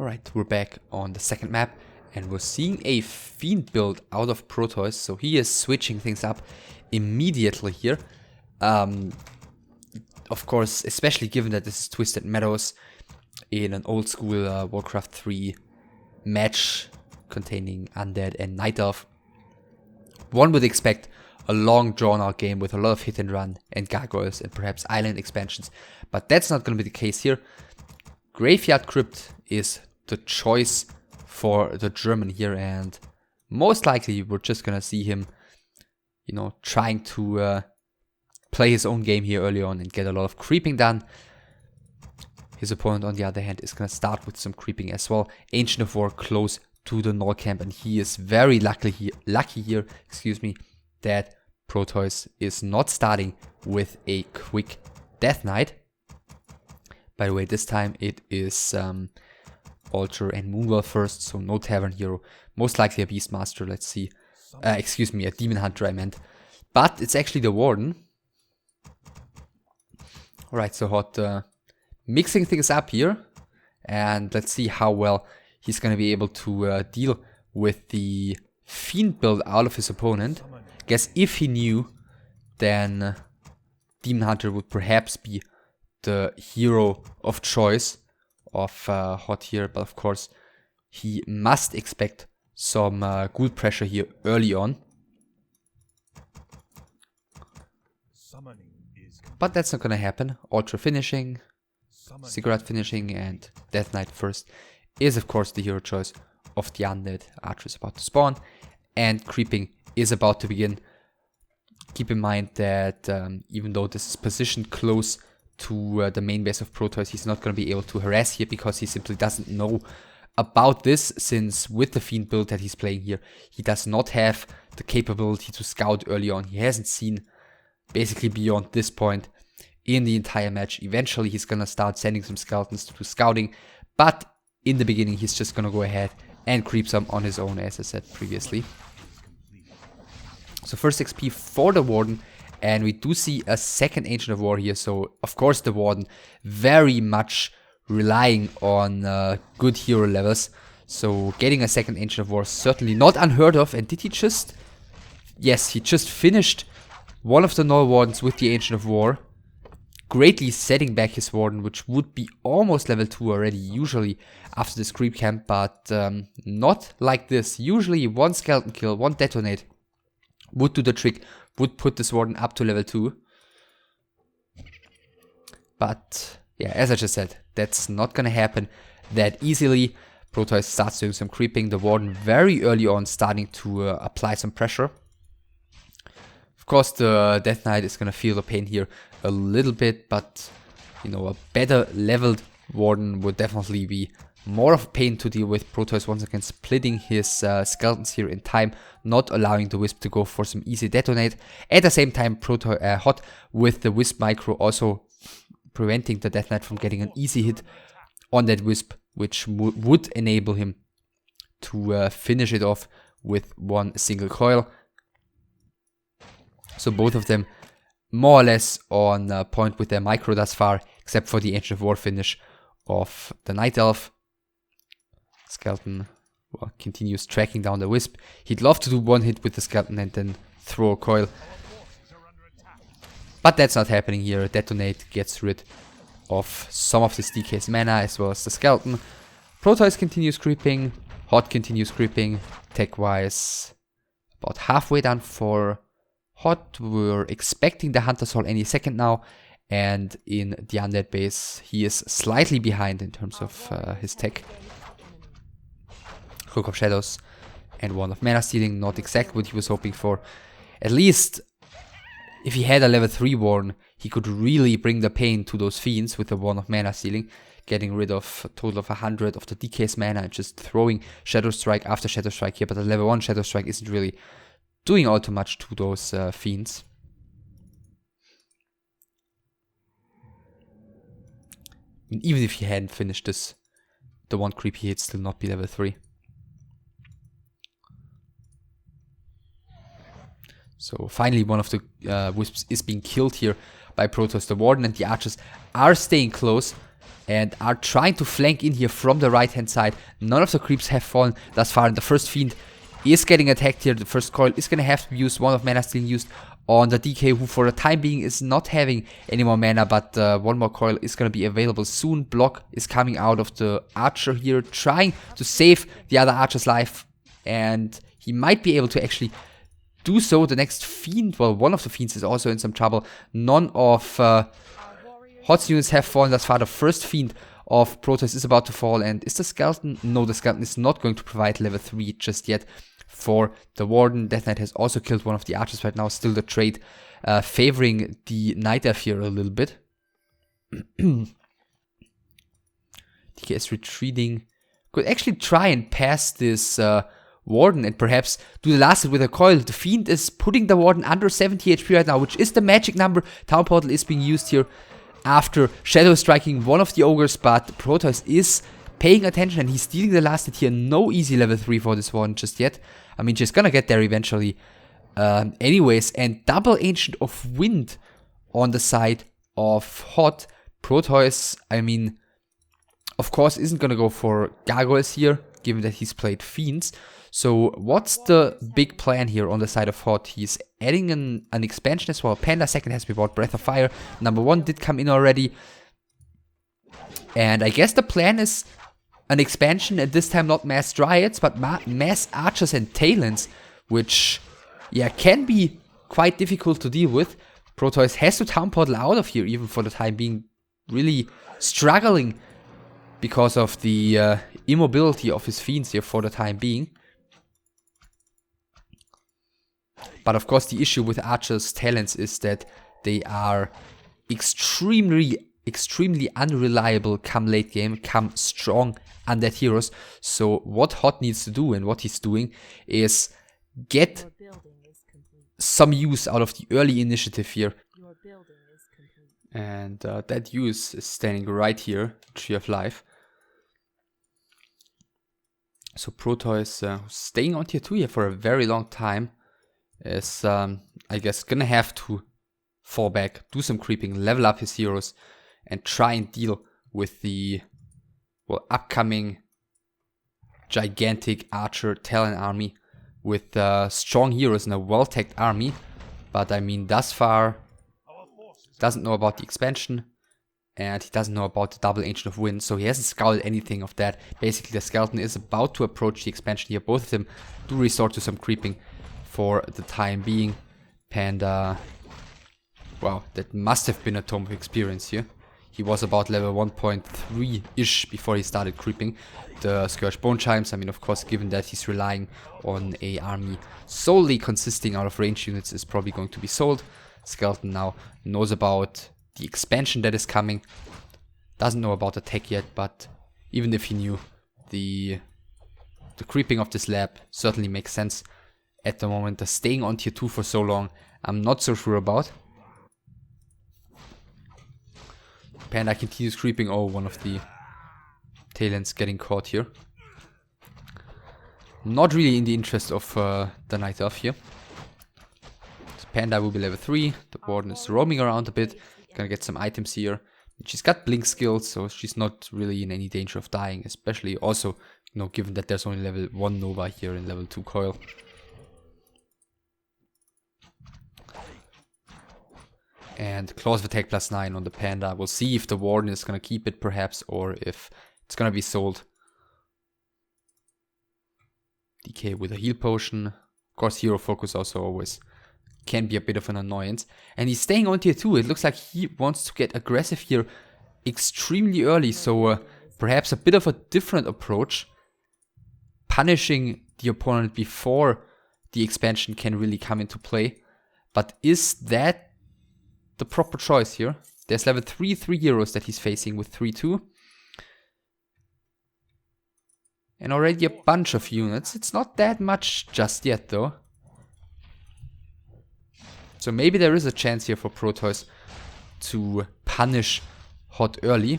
Alright, we're back on the second map and we're seeing a Fiend build out of Protois, so he is switching things up immediately here. Of course, especially given that this is Twisted Meadows in an old school Warcraft 3 match containing Undead and Night Elf. One would expect a long drawn out game with a lot of hit and run and gargoyles and perhaps island expansions, but that's not going to be the case here. Graveyard Crypt is the choice for the German here, and most likely we're just gonna see him, you know, trying to play his own game here early on and get a lot of creeping done. His opponent, on the other hand, is gonna start with some creeping as well. Ancient of War close to the null camp, and he is very lucky here, that Protois is not starting with a quick Death Knight. By the way, this time it is Altar and Moonwell first, so no Tavern Hero. Most likely a Beastmaster, let's see. A Demon Hunter I meant. But it's actually the Warden. Alright, so HoT mixing things up here. And let's see how well he's going to be able to deal with the Fiend build out of his opponent. Guess if he knew, then Demon Hunter would perhaps be the hero of choice of HoT here, but of course he must expect some ghoul pressure here early on. But that's not gonna happen. Ultra finishing, Cigarette finishing, and Death Knight first is of course the hero choice of the Undead. Archer is about to spawn, and creeping is about to begin. Keep in mind that even though this is positioned close to the main base of Protois, he's not going to be able to harass here because he simply doesn't know about this, since with the Fiend build that he's playing here, he does not have the capability to scout early on. He hasn't seen basically beyond this point in the entire match. Eventually he's going to start sending some skeletons to do scouting, but in the beginning he's just going to go ahead and creep some on his own, as I said previously. So first XP for the Warden, and we do see a second Ancient of War here, so of course the Warden very much relying on good hero levels. So getting a second Ancient of War certainly not unheard of. And did he just... Yes, he just finished one of the Null Wardens with the Ancient of War, greatly setting back his Warden, which would be almost level 2 already, usually after this creep camp, but not like this. Usually one skeleton kill, one detonate would do the trick, would put this Warden up to level 2. But yeah, as I just said, that's not gonna happen that easily. Protois starts doing some creeping, the Warden very early on starting to apply some pressure. Of course the Death Knight is gonna feel the pain here a little bit, but you know, a better leveled Warden would definitely be more of a pain to deal with. Protois once again splitting his skeletons here in time, not allowing the Wisp to go for some easy detonate. At the same time, HoT with the Wisp micro also preventing the Death Knight from getting an easy hit on that Wisp, which would enable him to finish it off with one single coil. So both of them more or less on point with their micro thus far, except for the Ancient of War finish of the Night Elf. Skeleton, well, continues tracking down the Wisp. He'd love to do one hit with the Skeleton and then throw a coil, but that's not happening here. Detonate gets rid of some of this DK's mana as well as the Skeleton. Protois continues creeping, HoT continues creeping. Tech wise, about halfway done for HoT. We're expecting the Hunter's Hall any second now, and in the Undead base he is slightly behind in terms of his tech. Cloak of Shadows and Wand of Mana Stealing, not exactly what he was hoping for. At least if he had a level 3 Warden, he could really bring the pain to those Fiends with the Wand of Mana Stealing, getting rid of a total of 100 of the DK's mana and just throwing Shadow Strike after Shadow Strike here. But the level 1 Shadow Strike isn't really doing all too much to those Fiends. And even if he hadn't finished this, the one creep he'd still not be level 3. So finally one of the Wisps is being killed here by Protois. The Warden and the Archers are staying close. and are trying to flank in here from the right hand side. None of the creeps have fallen thus far, and the first Fiend is getting attacked here. The first coil is going to have to be used. One of mana still used on the DK, who for the time being is not having any more mana, but one more coil is going to be available soon. Block is coming out of the archer here, trying to save the other archer's life, and he might be able to actually do so. The next Fiend, well, one of the Fiends is also in some trouble. None of HoT's units have fallen thus far. The first Fiend of Protois is about to fall, and is the Skeleton? No, the Skeleton is not going to provide level 3 just yet for the Warden. Death Knight has also killed one of the archers right now. Still the trade favoring the Night Elf here a little bit. DK is retreating. Could actually try and pass this Warden and perhaps do the last hit with a coil. The Fiend is putting the Warden under 70 HP right now, which is the magic number. Town Portal is being used here after Shadow striking one of the ogres, but Protois is paying attention and he's stealing the last hit here. No easy level 3 for this one just yet. I mean, she's gonna get there eventually anyways. And double Ancient of Wind on the side of HoT. Protois, I mean, of course, isn't gonna go for gargoyles here, given that he's played Fiends. So what's the big plan here on the side of HoT? He's adding an expansion as well. Panda second has been bought. Breath of Fire number 1 did come in already. And I guess the plan is an expansion, and this time not mass dryads, but mass archers and talents, which, yeah, can be quite difficult to deal with. Protois has to town portal out of here, even for the time being, really struggling because of the immobility of his Fiends here for the time being. But of course the issue with Archer's talents is that they are extremely unreliable come late game, come strong undead heroes. So what HoT needs to do, and what he's doing, is get some use out of the early initiative here. And that use is standing right here, Tree of Life. So Protois, staying on tier 2 here for a very long time, is I guess gonna have to fall back, do some creeping, level up his heroes, and try and deal with the, well, upcoming gigantic archer talent army with strong heroes and a well-teched army. But I mean, thus far, doesn't know about the expansion, and he doesn't know about the double Ancient of Wind, so he hasn't scouted anything of that. Basically, the Skeleton is about to approach the expansion here. Both of them do resort to some creeping for the time being. Panda, wow, that must have been a Tome of Experience here. He was about level 1.3-ish before he started creeping. The Scourge Bone Chimes, I mean, of course, given that he's relying on a army solely consisting out of range units, is probably going to be sold. Skeleton now knows about the expansion that is coming. Doesn't know about the tech yet, but even if he knew, the creeping of this lab certainly makes sense at the moment. The staying on tier 2 for so long, I'm not so sure about. Panda continues creeping. Oh, one of the talents getting caught here. Not really in the interest of the Night Elf here. So Panda will be level 3. The Warden is roaming around a bit. Gonna get some items here. She's got blink skills, so she's not really in any danger of dying. Especially also, you know, given that there's only level 1 Nova here and level 2 Coil. And Claws of Attack +9 on the Panda. We'll see if the Warden is gonna keep it perhaps, or if it's gonna be sold. DK with a heal potion. Of course, hero focus also always can be a bit of an annoyance. And he's staying on tier 2. It looks like he wants to get aggressive here extremely early. So perhaps a bit of a different approach. Punishing the opponent before the expansion can really come into play. But is that the proper choice here? There's level 3 heroes that he's facing with 3-2. And already a bunch of units. It's not that much just yet though. So maybe there is a chance here for Protois to punish HoT early.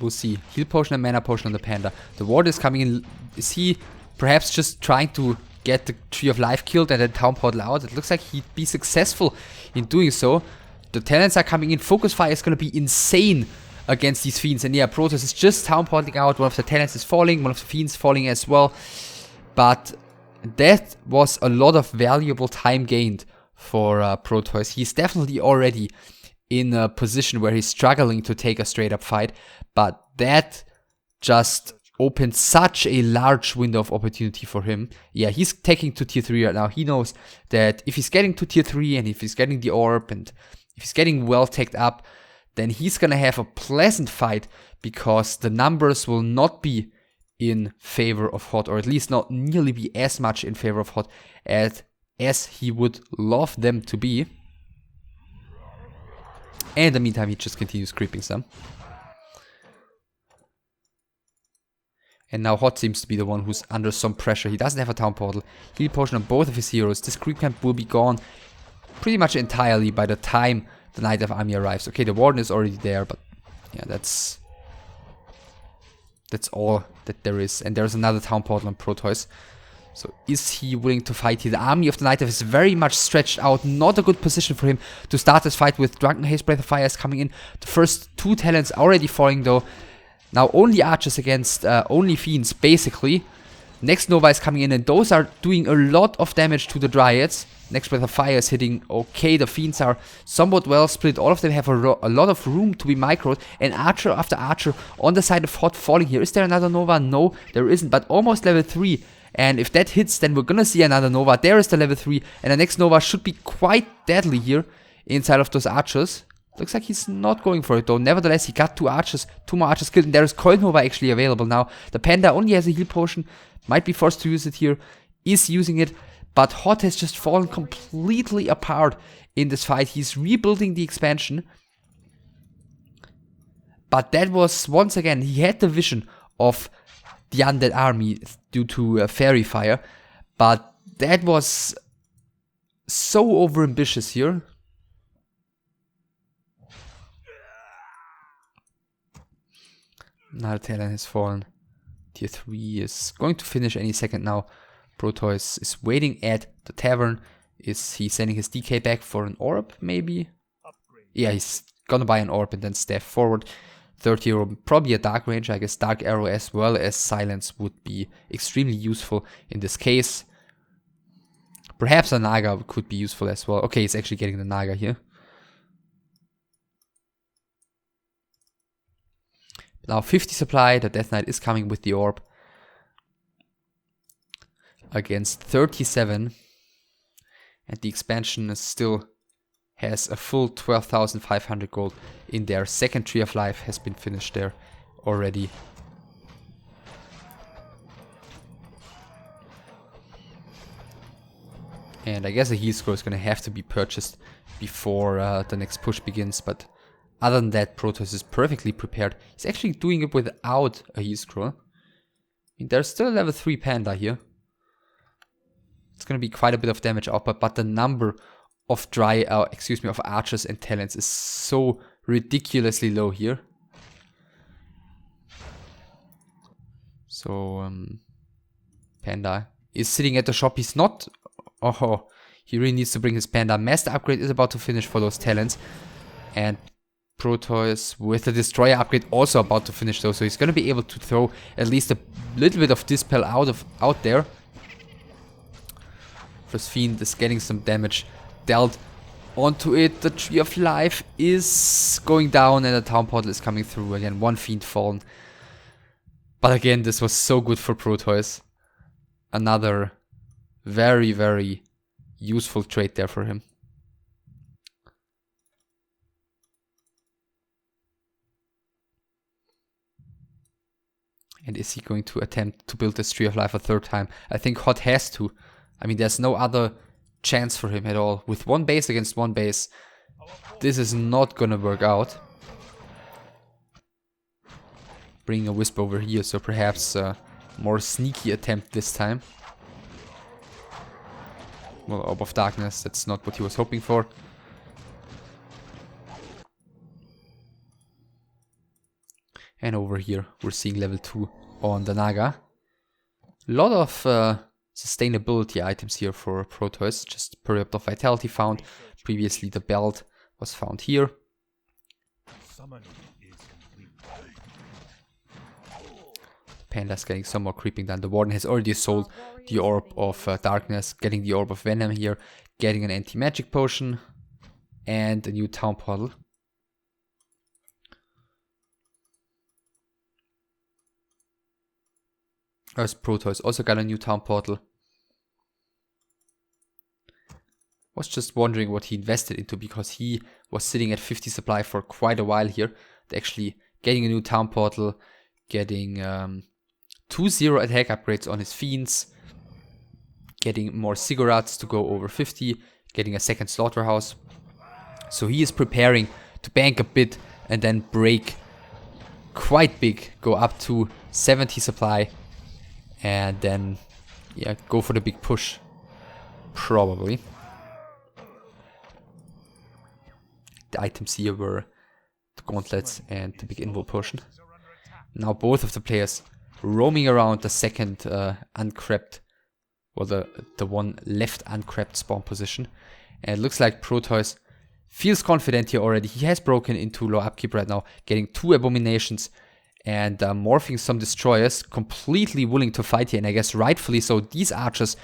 We'll see. Heal potion and mana potion on the Panda. The Ward is coming in. Is he perhaps just trying to get the Tree of Life killed and then Town Portal out. It looks like he'd be successful in doing so. The talents are coming in. Focus Fire is going to be insane against these Fiends. And yeah, Protoss is just Town Portaling out. One of the talents is falling. One of the Fiends falling as well. But that was a lot of valuable time gained for Protoss. He's definitely already in a position where he's struggling to take a straight up fight. But that just opened such a large window of opportunity for him. Yeah, he's taking to tier 3 right now. He knows that if he's getting to tier 3 and if he's getting the orb and if he's getting well teched up, then he's gonna have a pleasant fight because the numbers will not be in favor of HoT, or at least not nearly be as much in favor of HoT as he would love them to be. And in the meantime, he just continues creeping some. And now HoT seems to be the one who's under some pressure. He doesn't have a Town Portal. Heal Potion on both of his heroes. This creep camp will be gone pretty much entirely by the time the Knight of Army arrives. Okay, the Warden is already there, but yeah, that's all that there is. And there's another Town Portal on Protoss. So is he willing to fight here? The army of the Knight of is very much stretched out. Not a good position for him to start this fight with. Drunken Haze, Breath of Fire is coming in. The first 2 talents already falling though. Now only archers against only fiends, basically. Next Nova is coming in, and those are doing a lot of damage to the Dryads. Next Breath of Fire is hitting okay. The fiends are somewhat well split. All of them have a lot of room to be microed. And archer after archer on the side of HoT falling here. Is there another Nova? No, there isn't, but almost level 3. And if that hits, then we're gonna see another Nova. There is the level 3, and the next Nova should be quite deadly here inside of those archers. Looks like he's not going for it though. Nevertheless, he got 2 more archers killed, and there is Coil Nova actually available now. The Panda only has a heal potion, might be forced to use it here, is using it, but HoT has just fallen completely apart in this fight. He's rebuilding the expansion, but that was, once again, he had the vision of the Undead Army due to Fairy Fire, but that was so overambitious here. Another talent has fallen. Tier 3 is going to finish any second now. Protoss is waiting at the tavern. Is he sending his DK back for an orb, maybe? Yeah, he's gonna buy an orb and then step forward. Third hero, probably a Dark Ranger. I guess Dark Arrow as well as Silence would be extremely useful in this case. Perhaps a Naga could be useful as well. Okay, he's actually getting the Naga here. Now 50 supply, the Death Knight is coming with the orb. Against 37. And the expansion is still has a full 12,500 gold in there. Second Tree of Life has been finished there already. And I guess a heal scroll is going to have to be purchased before the next push begins, but other than that, Protoss is perfectly prepared. He's actually doing it without a heal scroll. I mean, there's still a level 3 Panda here. It's going to be quite a bit of damage output, but the number of of archers and talents is so ridiculously low here. So, Panda is sitting at the shop. He's not... Oh, he really needs to bring his Panda. Master upgrade is about to finish for those talents. And Protoss with the Destroyer upgrade also about to finish those. So he's going to be able to throw at least a little bit of Dispel out there. First Fiend is getting some damage dealt onto it. The Tree of Life is going down and the Town Portal is coming through. Again, 1 Fiend fallen. But again, this was so good for Protoss. Another very, very useful trade there for him. And is he going to attempt to build this Tree of Life a third time? I think HoT has to. I mean, there's no other chance for him at all. With 1 base against 1 base, this is not gonna work out. Bringing a Wisp over here, so perhaps a more sneaky attempt this time. Well, Orb of Darkness, that's not what he was hoping for. And over here, we're seeing level 2 on the Naga. A lot of sustainability items here for Protois. Just period of vitality found. Previously the belt was found here. Panda's getting some more creeping done. The Warden has already sold the Orb of Darkness, getting the Orb of Venom here, getting an anti-magic potion, and a new town portal. As Protois also got a new town portal. Was just wondering what he invested into, because he was sitting at 50 supply for quite a while here. Actually getting a new town portal, getting 2-0 attack upgrades on his fiends, getting more cigarettes to go over 50, getting a second slaughterhouse. So he is preparing to bank a bit and then break quite big, go up to 70 supply, and then go for the big push, probably. The items here were the gauntlets and the big invul potion. Now both of the players roaming around the second uncrept, or the one left uncrept spawn position. And it looks like Protois feels confident here already. He has broken into low upkeep right now, getting 2 abominations and morphing some destroyers, completely willing to fight here, and I guess rightfully so. These archers,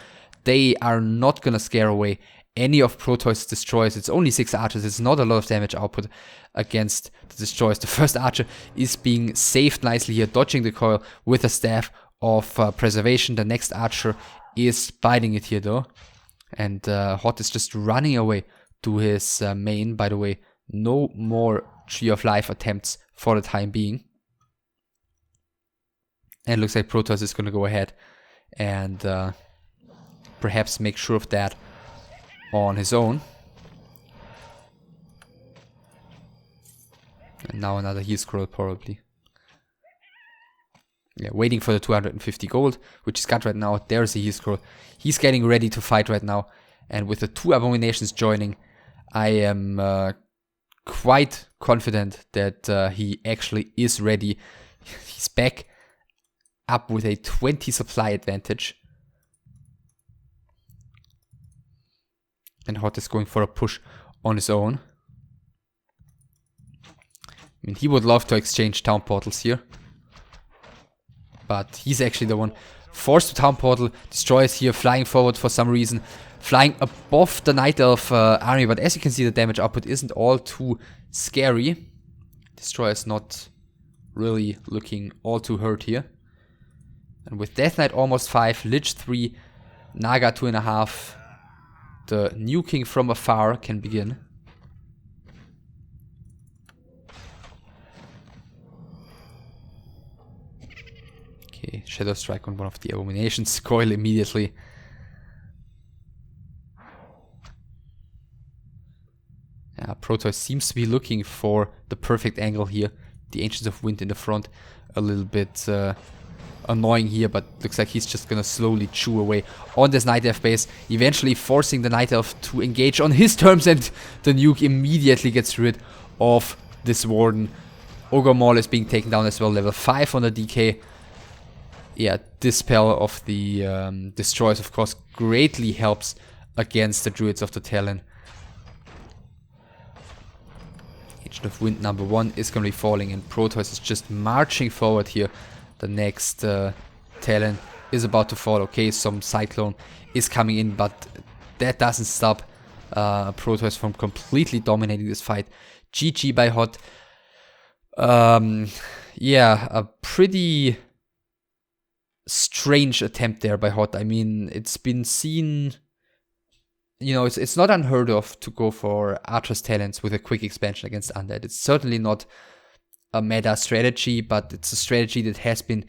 they are not gonna scare away any of Protois' destroyers. It's only 6 archers, it's not a lot of damage output against the destroyers. The first archer is being saved nicely here, dodging the coil with a staff of preservation. The next archer is biting it here though, and HoT is just running away to his main. By the way, no more Tree of Life attempts for the time being. And it looks like Protois is going to go ahead and perhaps make sure of that on his own. And now another heal scroll probably. Yeah, waiting for the 250 gold, which he's got right now. There's a heal scroll. He's getting ready to fight right now. And with the 2 abominations joining, I am quite confident that he actually is ready. He's back up with a 20 supply advantage. And HoT is going for a push on his own. I mean, he would love to exchange town portals here, but he's actually the one forced to town portal. Destroyers here flying forward for some reason, flying above the Night Elf army, but as you can see, the damage output isn't all too scary. Destroyers not really looking all too hurt here. And with Death Knight almost 5, Lich 3, Naga 2.5, the nuking from afar can begin. Okay, Shadow Strike on one of the abominations, coil immediately. Protois seems to be looking for the perfect angle here. The Ancients of Wind in the front, a little bit annoying here, but looks like he's just gonna slowly chew away on this Night Elf base, eventually forcing the Night Elf to engage on his terms, and the nuke immediately gets rid of this Warden. Ogre Maul is being taken down as well, level 5 on the DK. Yeah, Dispel of the Destroyers, of course, greatly helps against the Druids of the Talon. Ancient of Wind number 1 is going to be falling, and Protois is just marching forward here. The next Talon is about to fall. Okay, some Cyclone is coming in, but that doesn't stop Protois from completely dominating this fight. GG by HoT. Yeah, a pretty strange attempt there by HoT. I mean, it's been seen, you know, it's not unheard of to go for Archer's Talents with a quick expansion against Undead. It's certainly not a meta strategy, but it's a strategy that has been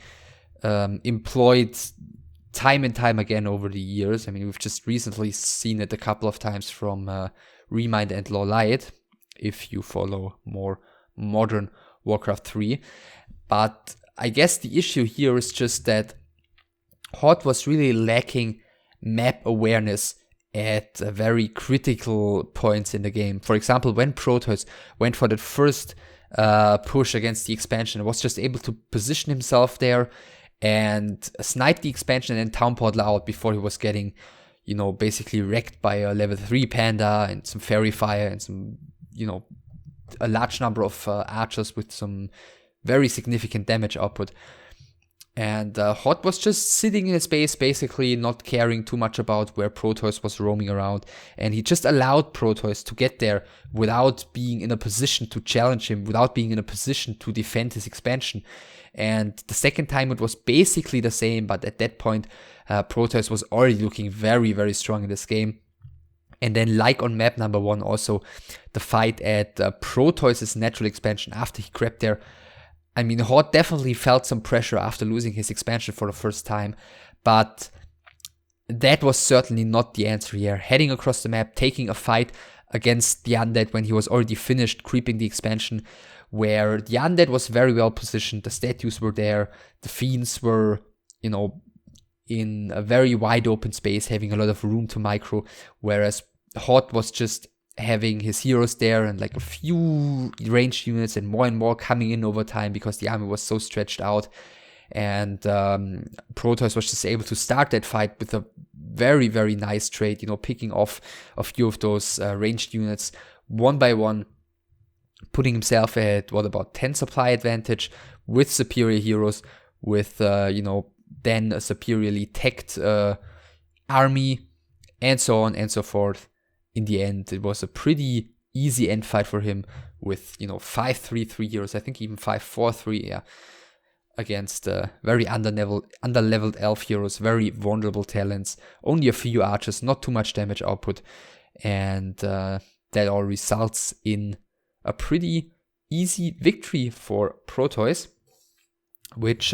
employed time and time again over the years. I mean, we've just recently seen it a couple of times from Remind and Law Light, if you follow more modern Warcraft 3. But I guess the issue here is just that HoT was really lacking map awareness at very critical points in the game. For example, when Protois went for that first push against the expansion, was just able to position himself there and sniped the expansion and town portal out before he was getting, basically wrecked by a level 3 panda and some fairy fire and some, a large number of archers with some very significant damage output. And HoT was just sitting in his base, basically not caring too much about where Protois was roaming around. And he just allowed Protois to get there without being in a position to challenge him, without being in a position to defend his expansion. And the second time it was basically the same, but at that point, Protois was already looking very, very strong in this game. And then, like on map number 1, also the fight at Protois' natural expansion after he crept there. I mean, HoT definitely felt some pressure after losing his expansion for the first time, but that was certainly not the answer here. Heading across the map, taking a fight against the Undead when he was already finished creeping the expansion, where the Undead was very well positioned, the statues were there, the Fiends were, in a very wide open space, having a lot of room to micro, whereas HoT was just having his heroes there and like a few ranged units and more coming in over time because the army was so stretched out. And Protois was just able to start that fight with a very, very nice trade, picking off a few of those ranged units one by one, putting himself at about 10 supply advantage with superior heroes, with, then a superiorly teched army, and so on and so forth. In the end, it was a pretty easy end fight for him with, 5-3-3 heroes, I think even 5-4-3, yeah, against very underleveled elf heroes, very vulnerable talents, only a few archers, not too much damage output, and that all results in a pretty easy victory for Protois, which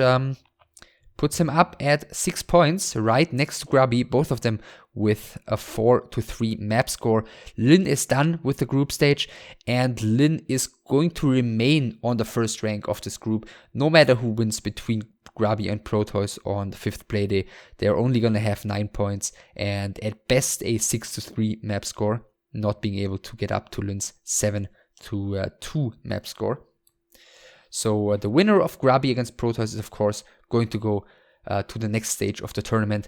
puts him up at 6 points, right next to Grubby, both of them with a 4-3 map score. Lin is done with the group stage, and Lin is going to remain on the first rank of this group, no matter who wins between Grubby and Protois on the 5th playday. They're only going to have 9 points, and at best a 6-3 map score, not being able to get up to Lin's 7-2 map score. So the winner of Grubby against Protois is, of course, going to go to the next stage of the tournament.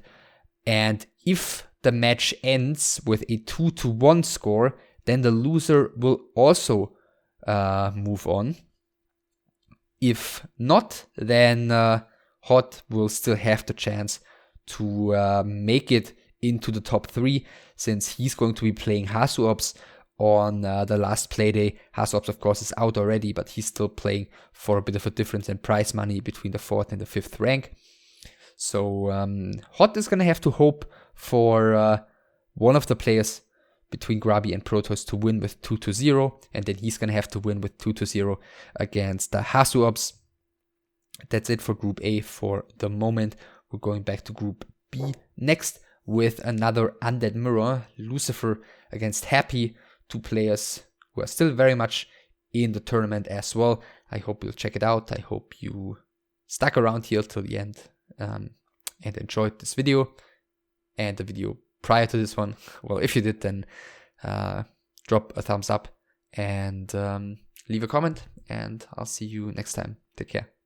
And if the match ends with a 2-1 score, then the loser will also move on. If not, then HoT will still have the chance to make it into the top 3, since he's going to be playing HaSuOps on the last playday. HaSuOps, of course, is out already, but he's still playing for a bit of a difference in prize money between the 4th and the 5th rank. So HoT is going to have to hope for one of the players between Grubby and Protois to win with 2-0, and then he's going to have to win with 2-0 against the HaSuOps. That's it for Group A for the moment. We're going back to Group B next with another Undead Mirror, Lucifer against Happy, 2 players who are still very much in the tournament as well. I hope you'll check it out. I hope you stuck around here till the end and enjoyed this video and the video prior to this one. Well, if you did, then drop a thumbs up and leave a comment, and I'll see you next time. Take care.